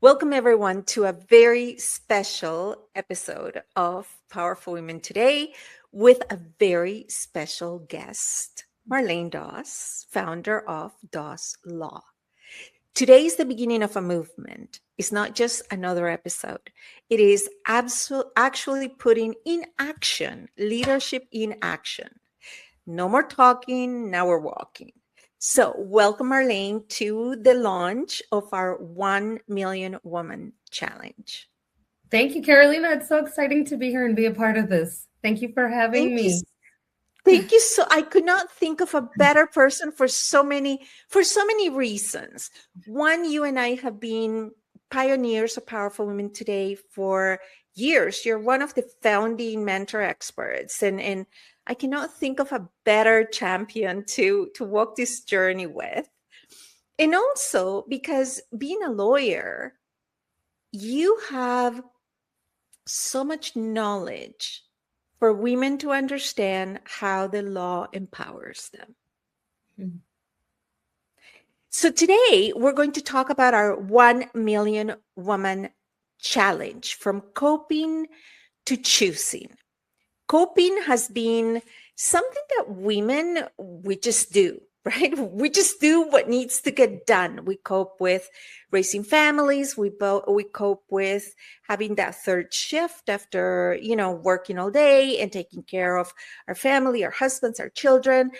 Welcome, everyone, to a very special episode of Powerful Women Today with a very special guest, Marlenne Doss, founder of Doss Law. Today is the beginning of a movement. It's not just another episode. It is actually putting in action, leadership in action. No more talking, now we're walking. So, welcome, Marlenne, to the launch of our 1 Million Woman Challenge. Thank you, Carolina. It's so exciting to be here and be a part of this. Thank you for having me. Thank you. So I could not think of a better person for so many reasons. One, you and I have been pioneers of Powerful Women Today for years. You're one of the founding mentor experts, and I cannot think of a better champion to walk this journey with. And also because being a lawyer, you have so much knowledge for women to understand how the law empowers them. Mm-hmm. So today we're going to talk about our 1 Million Woman Challenge, from coping to choosing. Coping has been something that we just do, right? We just do what needs to get done. We cope with raising families. We cope with having that third shift after, working all day and taking care of our family, our husbands, our children,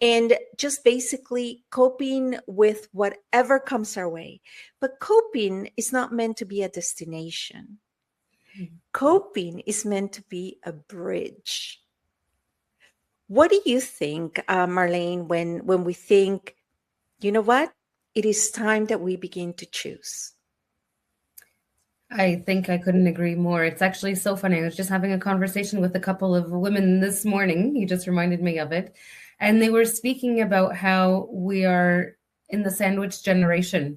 and just basically coping with whatever comes our way. But coping is not meant to be a destination. Coping is meant to be a bridge. What do you think, Marlenne, when we think, you know what, it is time that we begin to choose? I think I couldn't agree more. It's actually so funny. I was just having a conversation with a couple of women this morning. You just reminded me of it. And they were speaking about how we are in the sandwich generation,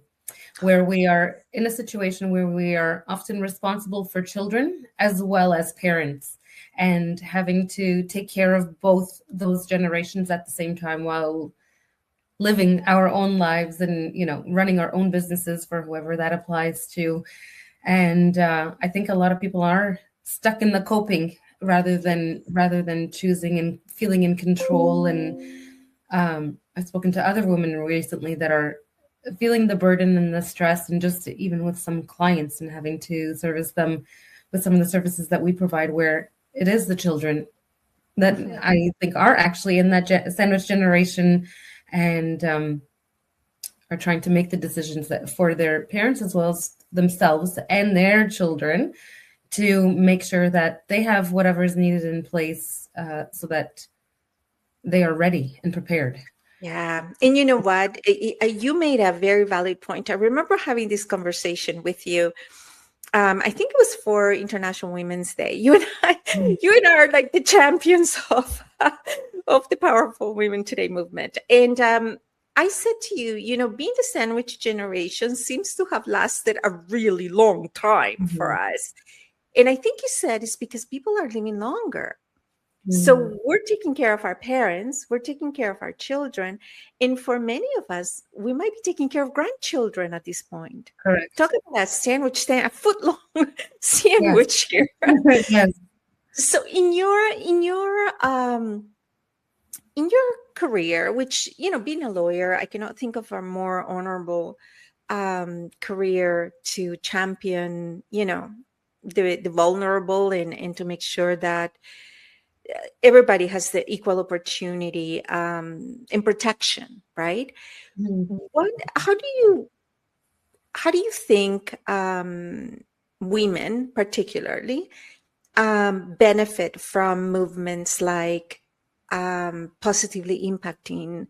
where we are in a situation where we are often responsible for children as well as parents, and having to take care of both those generations at the same time while living our own lives and, running our own businesses for whoever that applies to. And I think a lot of people are stuck in the coping rather than choosing and feeling in control. And I've spoken to other women recently that are feeling the burden and the stress, and just even with some clients and having to service them with some of the services that we provide, where it is the children that I think are actually in that sandwich generation and are trying to make the decisions that for their parents as well as themselves and their children, to make sure that they have whatever is needed in place so that they are ready and prepared. Yeah. And you know what? You made a very valid point. I remember having this conversation with you. I think it was for International Women's Day. You and I are like the champions of the Powerful Women Today movement. And I said to you, being the sandwich generation seems to have lasted a really long time for us. And I think you said it's because people are living longer. So we're taking care of our parents, we're taking care of our children. And for many of us, we might be taking care of grandchildren at this point. Correct. Talk about that sandwich, a foot-long sandwich here. Yes. So in your career, which, being a lawyer, I cannot think of a more honorable career to champion, the vulnerable and to make sure that everybody has the equal opportunity and protection, right? How do you think women particularly benefit from movements like positively impacting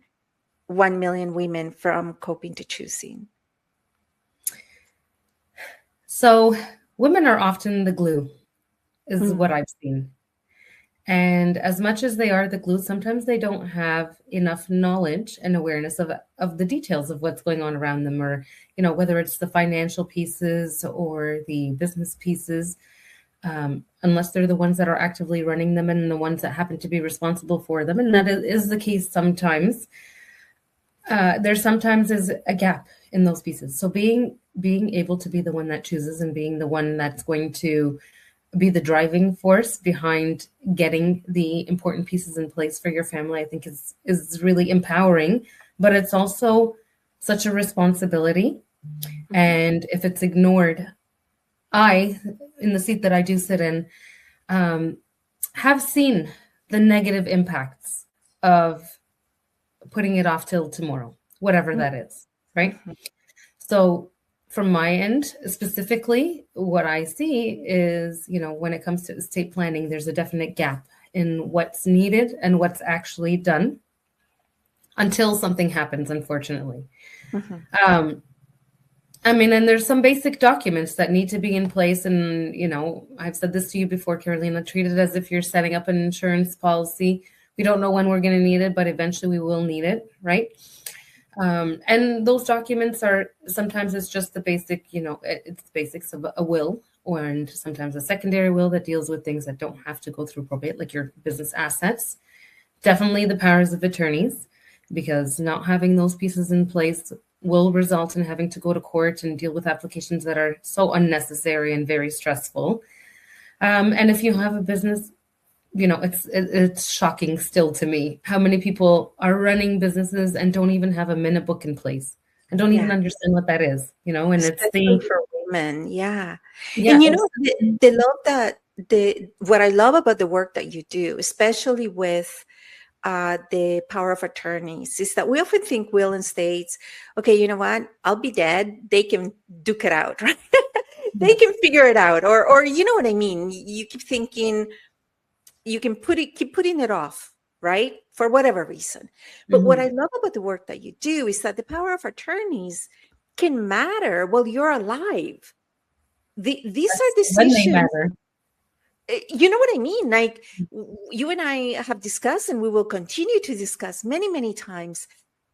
1 million women from coping to choosing? So women are often the glue, is what I've seen. And as much as they are the glue, sometimes they don't have enough knowledge and awareness of the details of what's going on around them, or, whether it's the financial pieces or the business pieces, unless they're the ones that are actively running them and the ones that happen to be responsible for them. And that is the case sometimes. There sometimes is a gap in those pieces. So being able to be the one that chooses and being the one that's going to be the driving force behind getting the important pieces in place for your family, I think is really empowering, but it's also such a responsibility. And if it's ignored, I, in the seat that I do sit in, have seen the negative impacts of putting it off till tomorrow, whatever that is, right? So from my end, specifically, what I see is, when it comes to estate planning, there's a definite gap in what's needed and what's actually done until something happens, unfortunately. And there's some basic documents that need to be in place. And, I've said this to you before, Carolina, treat it as if you're setting up an insurance policy. We don't know when we're going to need it, but eventually we will need it, right? And those documents are, sometimes it's just the basic, it's the basics of a will, and sometimes a secondary will that deals with things that don't have to go through probate, like your business assets. Definitely the powers of attorneys, because not having those pieces in place will result in having to go to court and deal with applications that are so unnecessary and very stressful. And if you have a business, it's shocking still to me how many people are running businesses and don't even have a minute book in place and don't even understand what that is, and especially it's for women. Yeah. yeah, And the love that what I love about the work that you do, especially with the power of attorneys, is that we often think will and states, okay, you know what, I'll be dead, they can duke it out, right? They can figure it out, or you know what I mean, you keep thinking you can keep putting it off, right, for whatever reason. But what I love about the work that you do is that the power of attorneys can matter while you're alive. These are when they decisions. matter. You know what I mean? Like you and I have discussed, and we will continue to discuss many, many times,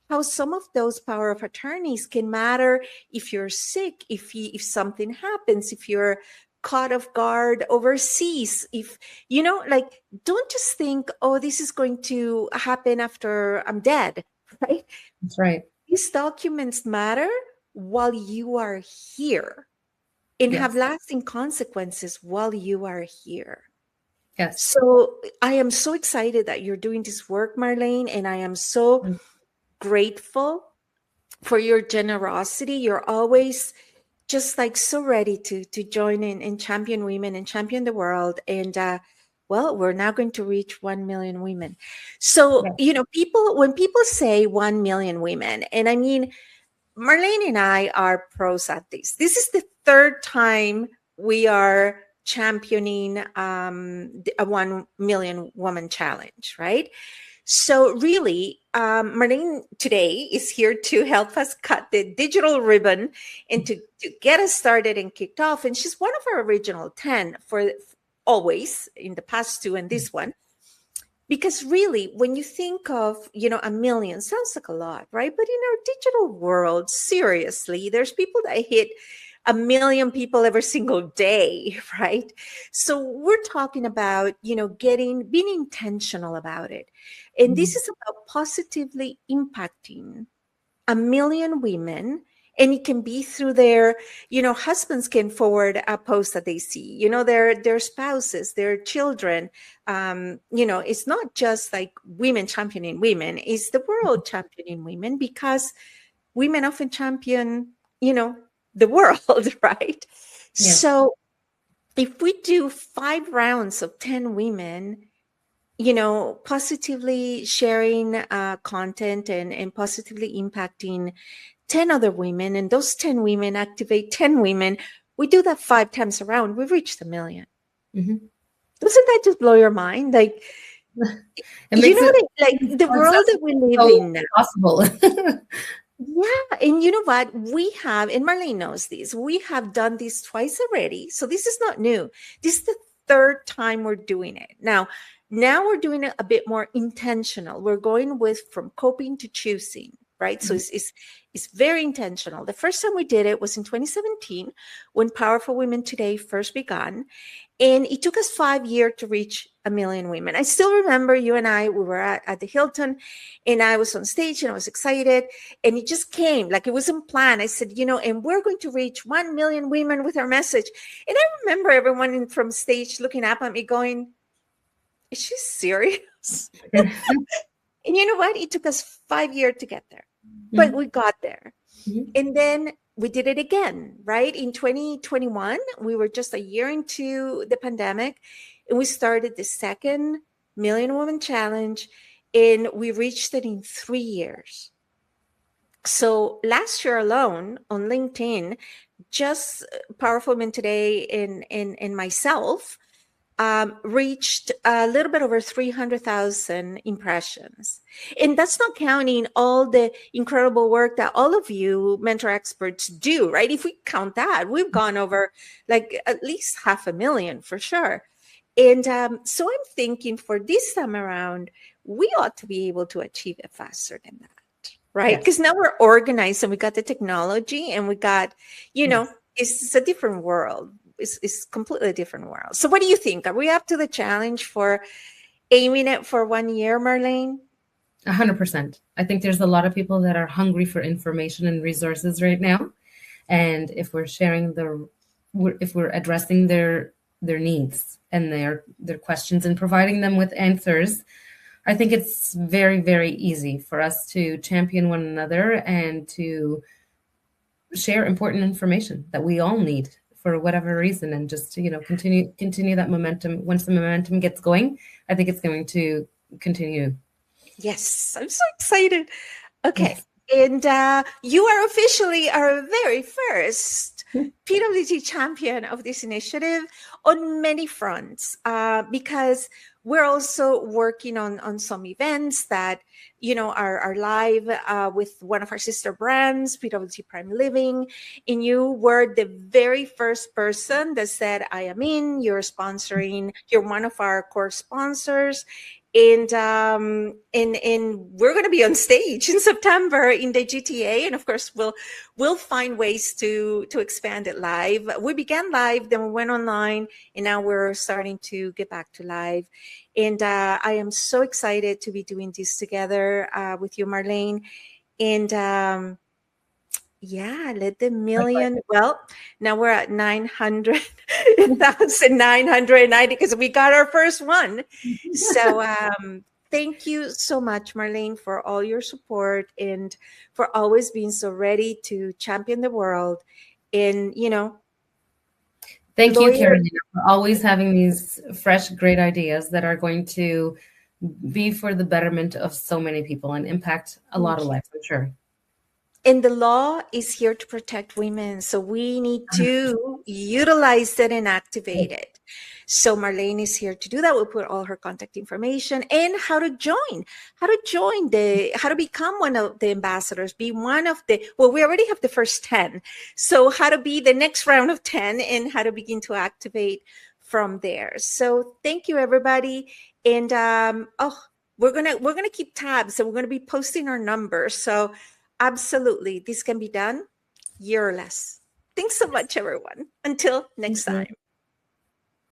how some of those power of attorneys can matter if you're sick, if something happens, if you're caught off guard overseas, if like, don't just think, oh, this is going to happen after I'm dead, right? That's right. These documents matter while you are here and have lasting consequences while you are here. Yes. So I am so excited that you're doing this work, Marlene, and I am so grateful for your generosity. You're always just like so ready to join in and champion women and champion the world. And well, we're now going to reach 1 million women. So, when people say 1 million women, and I mean, Marlene and I are pros at this. This is the third time we are championing a 1 million woman challenge, right? So really, Marlene today is here to help us cut the digital ribbon and to get us started and kicked off. And she's one of our original 10 for always, in the past 2 and this one. Because really, when you think of, 1 million, sounds like a lot, right? But in our digital world, seriously, there's people that hit 1 million people every single day, right? So we're talking about, being intentional about it. And this is about positively impacting 1 million women. And it can be through their, husbands can forward a post that they see, their spouses, their children. It's not just like women championing women, it's the world championing women, because women often champion, the world, right? Yeah. So if we do 5 rounds of 10 women, positively sharing content and positively impacting 10 other women, and those 10 women activate 10 women, we do that 5 times around, we've reached 1 million. Doesn't that just blow your mind? Like, like the world that we live in now. Possible. Yeah. And you know what? We have, and Marlene knows this, we have done this twice already. So this is not new. This is the 3rd time we're doing it. Now we're doing it a bit more intentional. We're going with from coping to choosing. right? So it's very intentional. The first time we did it was in 2017 when Powerful Women Today first began. And it took us 5 years to reach 1 million women. I still remember you and I, we were at the Hilton, and I was on stage and I was excited. And it just came like it wasn't planned. I said, and we're going to reach 1 million women with our message. And I remember everyone from stage looking up at me going, is she serious? And you know what? It took us 5 years to get there, but we got there. And then we did it again, right? In 2021, we were just a year into the pandemic, and we started the second Million Woman Challenge, and we reached it in 3 years. So last year alone on LinkedIn, just Powerful Women Today and myself reached a little bit over 300,000 impressions. And that's not counting all the incredible work that all of you mentor experts do, right? If we count that, we've gone over like at least 500,000 for sure. And so I'm thinking for this time around, we ought to be able to achieve it faster than that, right? Because now we're organized and we got the technology and we got, it's a different world. It's completely different world. So what do you think? Are we up to the challenge for aiming it for 1 year, Marlene? 100%. I think there's a lot of people that are hungry for information and resources right now. And if we're sharing if we're addressing their needs and their questions and providing them with answers, I think it's very, very easy for us to champion one another and to share important information that we all need for whatever reason, and just continue that momentum. Once the momentum gets going, I think it's going to continue. Yes, I'm so excited. Okay, and you are officially our very first PWT champion of this initiative on many fronts, because we're also working on some events that are live with one of our sister brands, PWT Prime Living. And you were the very first person that said, I am in. You're one of our core sponsors. And we're going to be on stage in September in the GTA, and of course we'll find ways to expand it live. We began live, then we went online, and now we're starting to get back to live. And I am so excited to be doing this together with you, Marlene. And let the million. Well, now we're at 900,990 because we got our first one. So thank you so much, Marlene, for all your support and for always being so ready to champion the world. And thank you, Carolina, for always having these fresh, great ideas that are going to be for the betterment of so many people and impact a lot of lives, I'm sure. And the law is here to protect women. So we need to utilize it and activate it. So Marlene is here to do that. We'll put all her contact information and how to become one of the ambassadors, be one of we already have the first 10. So how to be the next round of 10 and how to begin to activate from there. So thank you, everybody. And we're gonna keep tabs. So we're gonna be posting our numbers. So absolutely, this can be done year or less. Thanks so much, everyone. Until next time.